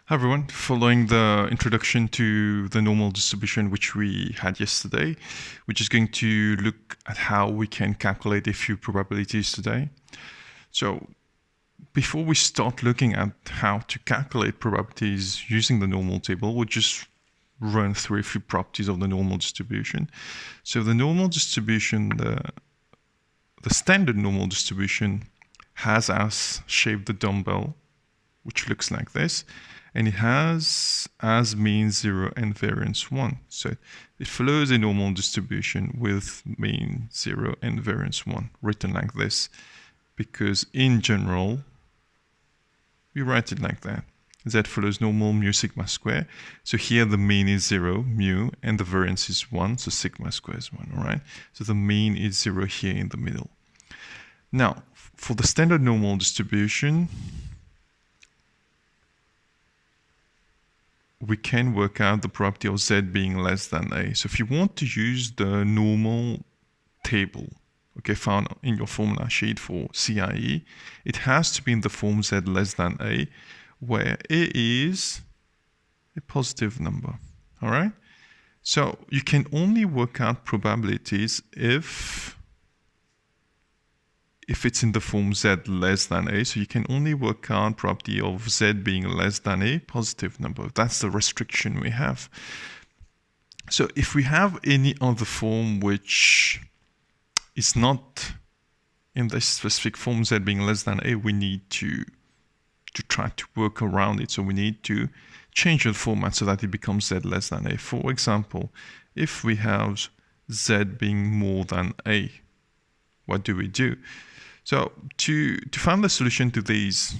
Hi everyone, following the introduction to the normal distribution which we had yesterday, we're just going to look at how we can calculate a few probabilities today. So before we start looking at how to calculate probabilities using the normal table, we'll just run through a few properties of the normal distribution. So the normal distribution, the standard normal distribution has as shape the dumbbell, which looks like this, and it has as mean 0 and variance 1. So it follows a normal distribution with mean 0 and variance 1, written like this, because in general, we write it like that. Z follows normal mu sigma square. So here the mean is 0, mu, and the variance is 1, so sigma square is 1, all right? So the mean is 0 here in the middle. Now, for the standard normal distribution, we can work out the property of Z being less than A. So if you want to use the normal table, okay, found in your formula sheet for CIE, it has to be in the form Z less than A, where A is a positive number, all right? So you can only work out probabilities if it's in the form Z less than A, so you can only work out property of Z being less than a positive number. That's the restriction we have. So if we have any other form which is not in this specific form, Z being less than A, we need to try to work around it. So we need to change the format so that it becomes Z less than A. For example, if we have Z being more than A, what do we do? So to find the solution to these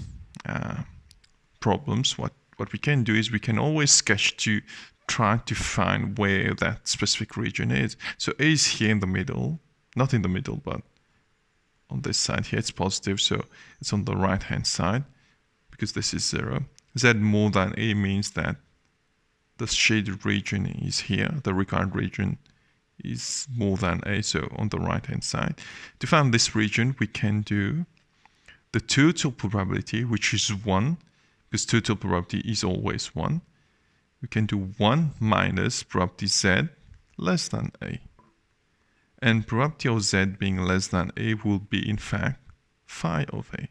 problems, what we can do is we can always sketch to try to find where that specific region is. So A is here in the middle, not in the middle, but on this side here it's positive, so it's on the right hand side because this is 0. Z more than A means that the shaded region is here, the required region is more than A, so on the right hand side. To find this region, we can do the total probability, which is 1, because total probability is always 1. We can do 1 minus probability Z less than A. And probability of Z being less than A will be, in fact, phi of A.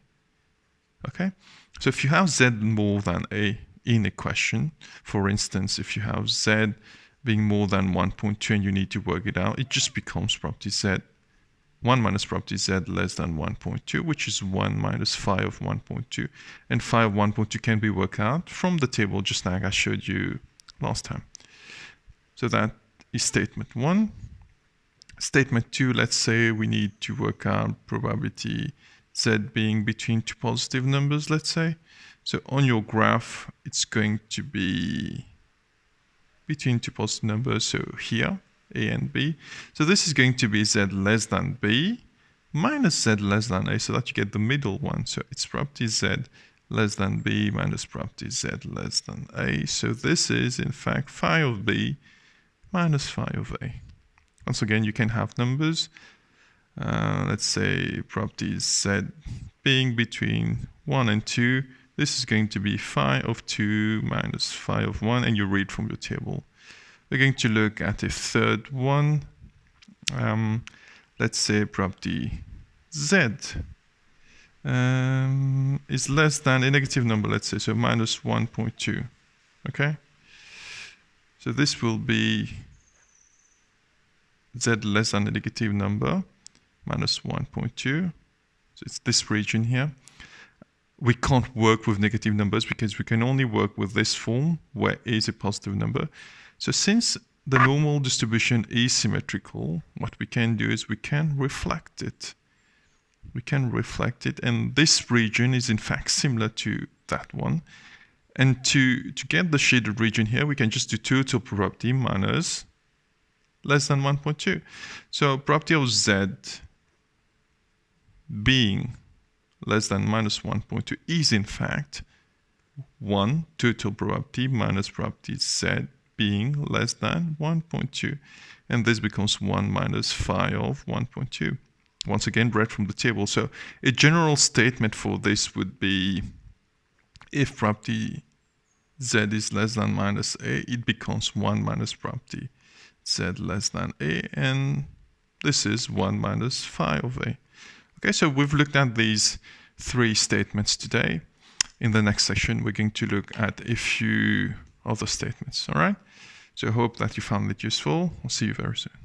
Okay? So if you have Z more than A in a question, for instance, if you have Z being more than 1.2 and you need to work it out, it just becomes property Z, 1 minus property Z less than 1.2, which is 1 minus phi of 1.2. And phi of 1.2 can be worked out from the table just like I showed you last time. So that is statement 1. Statement 2, let's say we need to work out probability Z being between two positive numbers, let's say. So on your graph, it's going to be between two positive numbers, so here, A and B. So this is going to be Z less than B minus Z less than A, so that you get the middle one. So it's property Z less than B minus property Z less than A. So this is, in fact, phi of B minus phi of A. Once again, you can have numbers. Let's say property Z being between 1 and 2. This is going to be phi of 2 minus phi of 1, and you read from your table. We're going to look at a third one. Let's say property Z is less than a negative number, let's say, so minus 1.2. Okay? So this will be Z less than a negative number, minus 1.2. So it's this region here. We can't work with negative numbers because we can only work with this form where A is a positive number. So since the normal distribution is symmetrical, what we can do is we can reflect it. We can reflect it, and this region is in fact similar to that one. And to get the shaded region here, we can just do total probability minus less than 1.2. So probability of Z being less than minus 1.2 is in fact 1 total probability minus probability Z being less than 1.2. And this becomes 1 minus phi of 1.2. Once again, read from the table. So a general statement for this would be if probability z is less than minus a, it becomes 1 minus property z less than a, and this is 1 minus phi of a. Okay, so we've looked at these 3 statements today. In the next session, we're going to look at a few other statements, all right? So I hope that you found it useful. I'll see you very soon.